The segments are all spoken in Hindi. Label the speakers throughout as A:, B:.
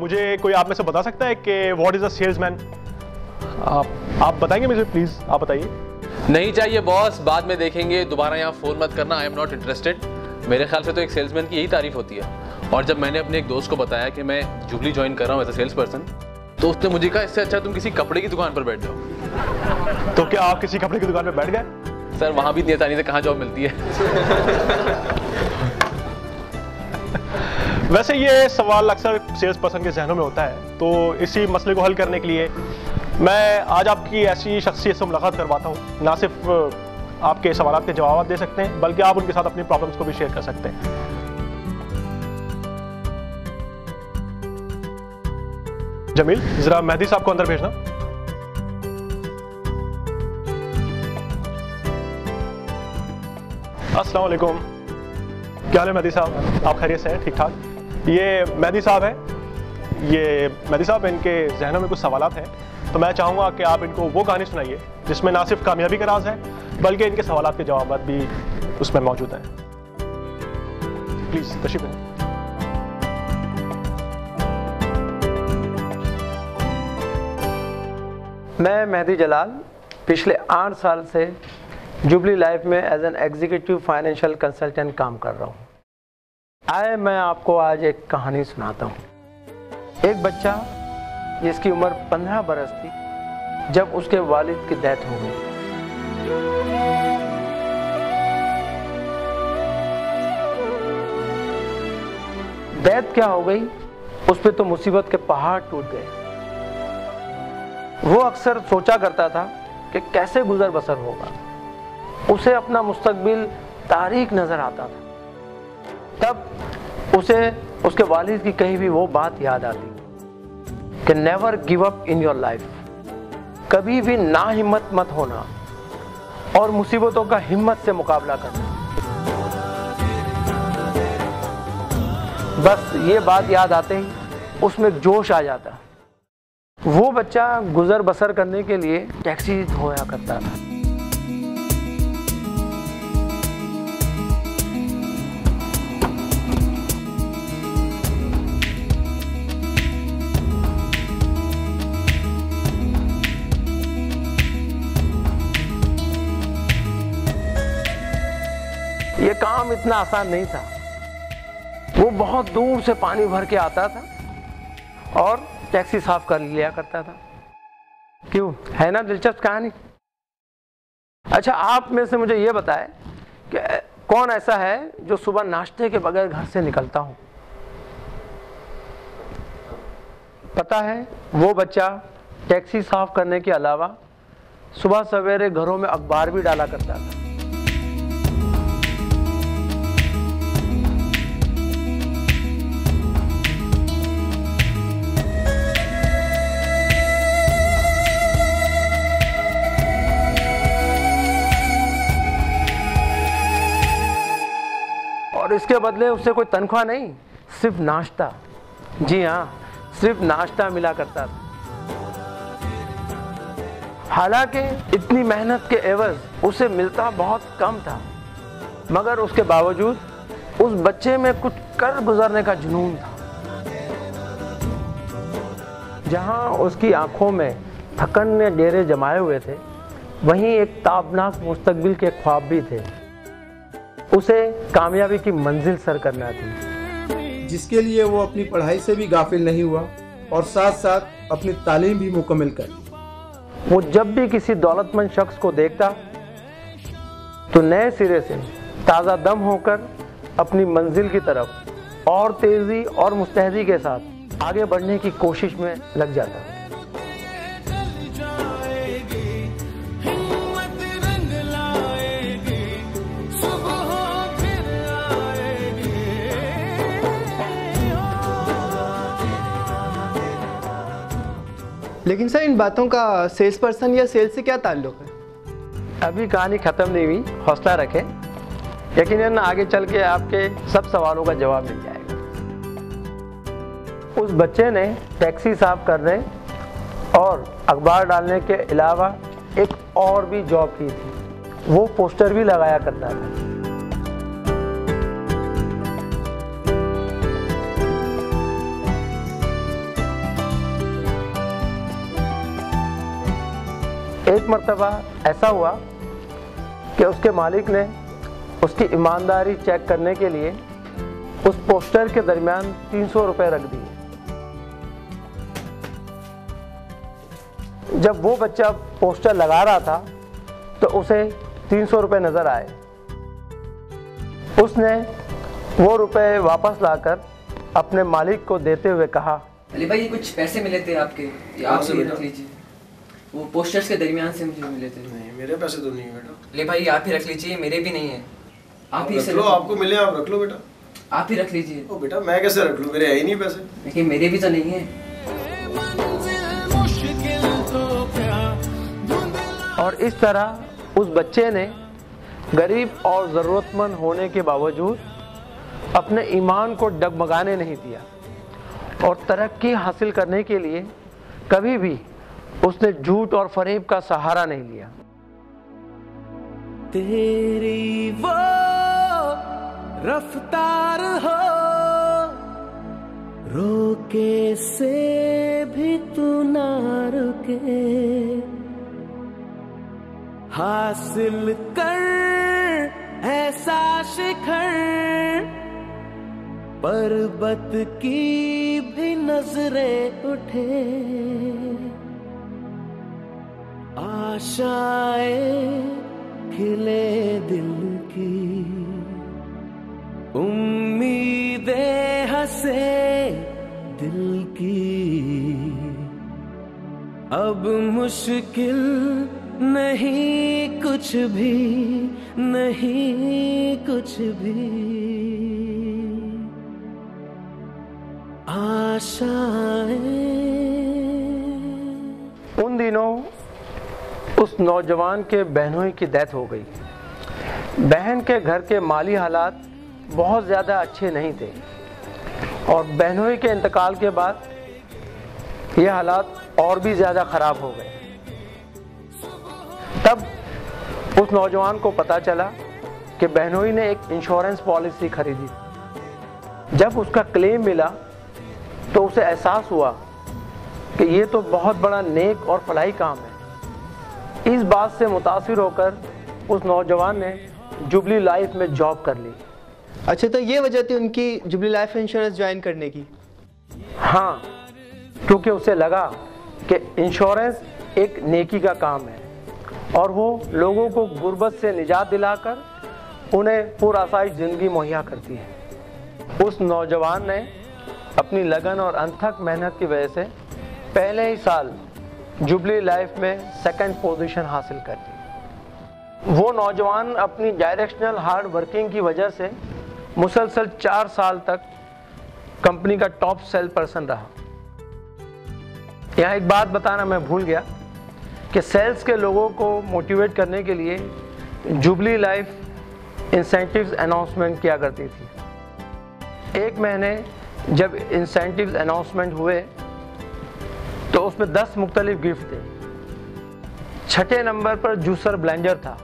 A: मुझे कोई आप में से बता सकता है कि व्हाट इज अ सेल्समैन? आप बताएंगे मुझे प्लीज, आप बताइए।
B: नहीं चाहिए बॉस, बाद में देखेंगे, दोबारा यहाँ फोन मत करना, आई एम नॉट इंटरेस्टेड। मेरे ख्याल से तो एक सेल्समैन की यही तारीफ होती है। और जब मैंने अपने एक दोस्त को बताया कि मैं जुबली ज्वाइन कर रहा हूँ एज अ सेल्स पर्सन, तो उसने मुझे कहा इससे अच्छा तुम किसी कपड़े की दुकान पर बैठ जाओ।
A: तो क्या आप किसी कपड़े की दुकान पर बैठ गए?
B: सर वहाँ भी इतनी आसानी से कहाँ जॉब मिलती है।
A: वैसे ये सवाल अक्सर सेल्स पर्सन के जहनों में होता है, तो इसी मसले को हल करने के लिए मैं आज आपकी ऐसी शख्सियत से मुलाकात करवाता हूँ। ना सिर्फ आपके सवालों के जवाब दे सकते हैं, बल्कि आप उनके साथ अपनी प्रॉब्लम्स को भी शेयर कर सकते हैं। जमील, जरा मेहदी साहब को अंदर भेजना। अस्सलाम वालेकुम। क्या हाल है मेहदी साहब? आप खैरियत से हैं? ठीक ठाक। ये मेहदी साहब है। ये मेहदी साहब, इनके जहनों में कुछ सवालात हैं, तो मैं चाहूँगा कि आप इनको वो कहानी सुनाइए जिसमें ना सिर्फ कामयाबी का राज है, बल्कि इनके सवालात के जवाब भी उसमें मौजूद हैं। प्लीज़ तशरीफ लें।
C: मैं मेहदी जलाल पिछले 8 साल से जुबली लाइफ में as an executive financial consultant काम कर रहा हूँ। मैं आपको आज एक कहानी सुनाता हूँ। एक बच्चा जिसकी उम्र 15 बरस थी, जब उसके वालिद की डेथ हो गई। डेथ क्या हो गई, उस पे तो मुसीबत के पहाड़ टूट गए। वो अक्सर सोचा करता था कि कैसे गुजर बसर होगा। उसे अपना मुस्तकबिल तारीक नजर आता था। तब उसे उसके वालिद की कही भी वो बात याद आती कि never give up in your life, कभी भी ना हिम्मत मत होना और मुसीबतों का हिम्मत से मुकाबला करना। बस ये बात याद आते ही उसमें जोश आ जाता। वो बच्चा गुजर बसर करने के लिए टैक्सी धोया करता था। ये काम इतना आसान नहीं था। वो बहुत दूर से पानी भर के आता था और टैक्सी साफ कर लिया करता था। क्यों, है ना दिलचस्प कहानी? अच्छा, आप में से मुझे ये बताएं कि कौन ऐसा है जो सुबह नाश्ते के बगैर घर से निकलता हो? पता है, वो बच्चा टैक्सी साफ करने के अलावा सुबह सवेरे घरों में अखबार भी डाला करता था। और इसके बदले उससे कोई तनख्वाह नहीं, सिर्फ नाश्ता। जी हाँ, सिर्फ नाश्ता मिला करता था। हालांकि इतनी मेहनत के एवज उसे मिलता बहुत कम था, मगर उसके बावजूद उस बच्चे में कुछ कर गुजरने का जुनून था। जहां उसकी आंखों में थकन ने डेरे जमाए हुए थे, वहीं एक ताबनाक मुस्तकबिल के ख्वाब भी थे। उसे कामयाबी की मंजिल सर करना थी,
D: जिसके लिए वो अपनी पढ़ाई से भी गाफिल नहीं हुआ और साथ साथ अपनी तालीम भी मुकम्मल कर ली।
C: वो जब भी किसी दौलतमंद शख्स को देखता तो नए सिरे से ताज़ा दम होकर अपनी मंजिल की तरफ और तेजी और मुस्तैदी के साथ आगे बढ़ने की कोशिश में लग जाता।
E: लेकिन सर, इन बातों का सेल्स पर्सन या सेल्स से क्या ताल्लुक है?
C: अभी कहानी खत्म नहीं हुई, हौसला रखें। यकीनन आगे चल के आपके सब सवालों का जवाब मिल जाएगा। उस बच्चे ने टैक्सी साफ करने और अखबार डालने के अलावा एक और भी जॉब की थी। वो पोस्टर भी लगाया करता था। एक मर्तबा ऐसा हुआ कि उसके मालिक ने उसकी ईमानदारी चेक करने के लिए उस पोस्टर के दरमियान 300 रुपए रख दिए। जब वो बच्चा पोस्टर लगा रहा था तो उसे 300 रुपए नजर आए। उसने वो रुपए वापस लाकर अपने मालिक को देते हुए कहा,
F: अली भाई ये कुछ पैसे मिले थे आपके, ये आप ही रख लीजिए। वो पोस्टर्स के दरमियान से मुझे मिले थे।
G: नहीं मेरे पैसे तो नहीं है बेटा।
F: अली भाई आप ही रख लीजिए, मेरे भी नहीं है। आप ही
G: रख लो, आपको मिले आप रख लो बेटा।
F: आप ही रख लीजिए।
G: ओ बेटा मैं कैसे रख लूं, मेरे है ही नहीं पैसे।
F: लेकिन मेरे भी तो नहीं है।
C: और इस तरह उस बच्चे ने गरीब और ज़रूरतमंद होने के बावजूद अपने ईमान को डगमगाने नहीं दिया और तरक्की हासिल करने के लिए कभी भी उसने झूठ और फरेब का सहारा नहीं लिया।
H: तेरी वो रफ्तार हो, रोके से भी तू ना रुके, हासिल कर ऐसा शिखर, पर्वत की भी नजरें उठे, आशाएं खिले दिल की, उम्मीदें हंसे दिल की, अब मुश्किल नहीं कुछ भी, नहीं कुछ भी, आशाएं।
C: उन दिनों उस नौजवान के बहनोई की डेथ हो गई। बहन के घर के माली हालात बहुत ज़्यादा अच्छे नहीं थे और बहनोई के इंतकाल के बाद ये हालात और भी ज़्यादा ख़राब हो गए। तब उस नौजवान को पता चला कि बहनोई ने एक इंश्योरेंस पॉलिसी खरीदी। जब उसका क्लेम मिला तो उसे एहसास हुआ कि ये तो बहुत बड़ा नेक और फलाही काम है। इस बात से मुतासिर होकर उस नौजवान ने जुबली लाइफ में जॉब कर ली।
E: अच्छा, तो ये वजह थी उनकी जुबली लाइफ इंश्योरेंस ज्वाइन करने की?
C: हाँ, क्योंकि उसे लगा कि इंश्योरेंस एक नेकी का काम है और वो लोगों को गुर्बत से निजात दिलाकर उन्हें पुरआसाइश ज़िंदगी मुहैया करती है। उस नौजवान ने अपनी लगन और अनथक मेहनत की वजह से पहले ही साल जुबली लाइफ में सेकंड पोजीशन हासिल कर ली। वो नौजवान अपनी डायरेक्शनल हार्ड वर्किंग की वजह से मुसलसल 4 साल तक कंपनी का टॉप सेल पर्सन रहा। यहाँ एक बात बताना मैं भूल गया कि सेल्स के लोगों को मोटिवेट करने के लिए जुबली लाइफ इंसेंटिव्स अनाउंसमेंट किया करती थी। एक महीने जब इंसेंटिव्स अनाउंसमेंट हुए तो उसमें 10 मुख्तलिफ गिफ्ट थे। 6ठे नंबर पर जूसर ब्लेंडर था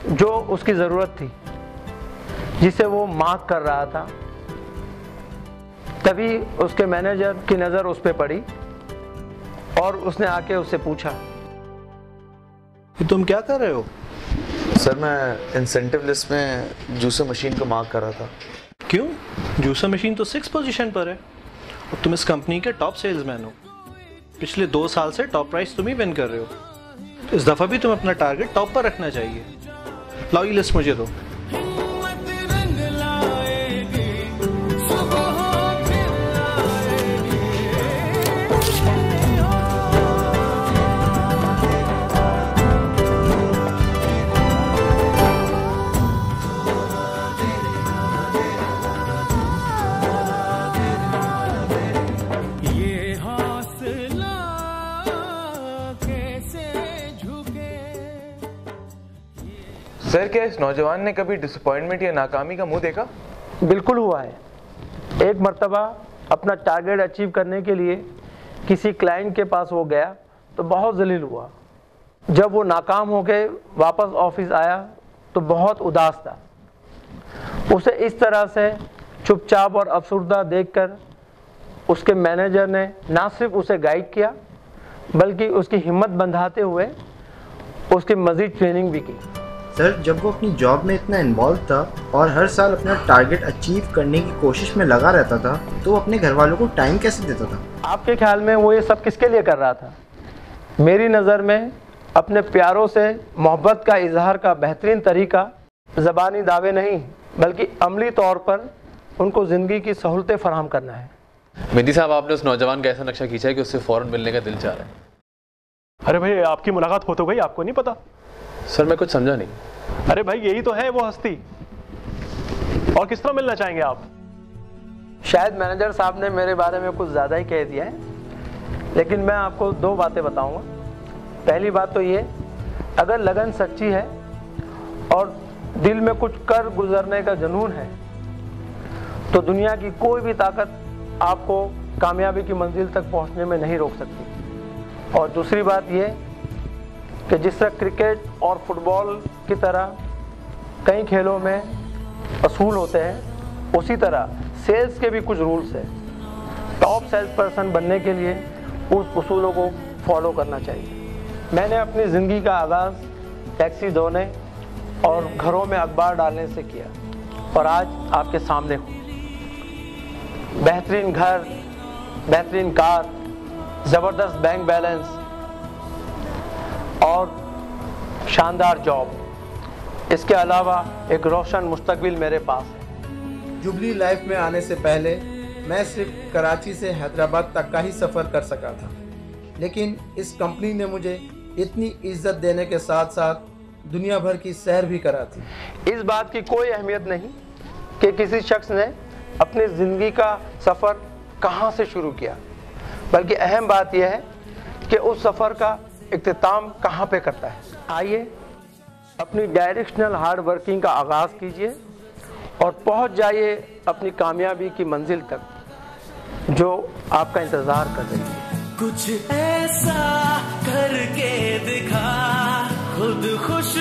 C: जो उसकी ज़रूरत थी, जिसे वो मार्क कर रहा था। तभी उसके मैनेजर की नज़र उस पर पड़ी और उसने आके उससे पूछा,
A: तुम क्या कर रहे हो?
I: सर मैं इंसेंटिव लिस्ट में जूसर मशीन को मार्क कर रहा था।
A: क्यों? जूसर मशीन तो 6 पोजीशन पर है और तुम इस कंपनी के टॉप सेल्समैन हो। पिछले 2 साल से टॉप प्राइस तुम ही विन कर रहे हो, तो इस दफ़ा भी तुम अपना टारगेट टॉप पर रखना चाहिए। लाओ ये लिस्ट मुझे दो।
J: सर क्या इस नौजवान ने कभी डिसअपॉइंटमेंट या नाकामी का मुंह देखा?
C: बिल्कुल हुआ है। एक मर्तबा अपना टारगेट अचीव करने के लिए किसी क्लाइंट के पास वो गया तो बहुत जलील हुआ। जब वो नाकाम हो के वापस ऑफिस आया तो बहुत उदास था। उसे इस तरह से चुपचाप और अफसरदा देखकर उसके मैनेजर ने ना सिर्फ उसे गाइड किया बल्कि उसकी हिम्मत बंधाते हुए उसकी मज़ीद ट्रेनिंग भी की।
K: सर, जब वो अपनी जॉब में इतना इन्वॉल्व था और हर साल अपना टारगेट अचीव करने की कोशिश में लगा रहता था, तो वो अपने घर वालों को टाइम कैसे देता था?
C: आपके ख्याल में वो ये सब किसके लिए कर रहा था? मेरी नज़र में अपने प्यारों से मोहब्बत का इजहार का बेहतरीन तरीका ज़बानी दावे नहीं बल्कि अमली तौर पर उनको ज़िंदगी की सहूलतें फराहम करना है।
B: मेहदी साहब, आपने उस नौजवान का ऐसा नक्शा खींचा है कि उससे फ़ौरन मिलने का दिल चाह रहा है।
A: अरे भाई, आपकी मुलाकात हो तो गई, आपको नहीं पता?
B: सर, मैं कुछ समझा नहीं।
A: अरे भाई, यही तो है वो हस्ती, और किस तरह मिलना चाहेंगे आप?
C: शायद मैनेजर साहब ने मेरे बारे में कुछ ज़्यादा ही कह दिया है, लेकिन मैं आपको 2 बातें बताऊंगा। पहली बात तो ये, अगर लगन सच्ची है और दिल में कुछ कर गुजरने का जुनून है तो दुनिया की कोई भी ताकत आपको कामयाबी की मंजिल तक पहुंचने में नहीं रोक सकती। और दूसरी बात ये कि जिस तरह क्रिकेट और फुटबॉल की तरह कई खेलों में असूल होते हैं, उसी तरह सेल्स के भी कुछ रूल्स हैं। टॉप सेल्स पर्सन बनने के लिए उस उसूलों को फॉलो करना चाहिए। मैंने अपनी ज़िंदगी का आगाज़ टैक्सी धोने और घरों में अखबार डालने से किया और आज आपके सामने हूँ। बेहतरीन घर, बेहतरीन कार, ज़बरदस्त बैंक बैलेंस और शानदार जॉब, इसके अलावा एक रोशन मुस्तकबिल मेरे पास है।
D: जुबली लाइफ में आने से पहले मैं सिर्फ कराची से हैदराबाद तक का ही सफ़र कर सका था, लेकिन इस कंपनी ने मुझे इतनी इज्जत देने के साथ साथ दुनिया भर की सैर भी करा थी।
C: इस बात की कोई अहमियत नहीं कि किसी शख्स ने अपनी ज़िंदगी का सफ़र कहाँ से शुरू किया, बल्कि अहम बात यह है कि उस सफ़र का इख्तिताम कहाँ पे करता है। आइए अपनी डायरेक्शनल हार्ड वर्किंग का आगाज़ कीजिए और पहुँच जाइए अपनी कामयाबी की मंजिल तक जो आपका इंतज़ार कर रही है।
H: कुछ ऐसा करके दिखा, खुद खुश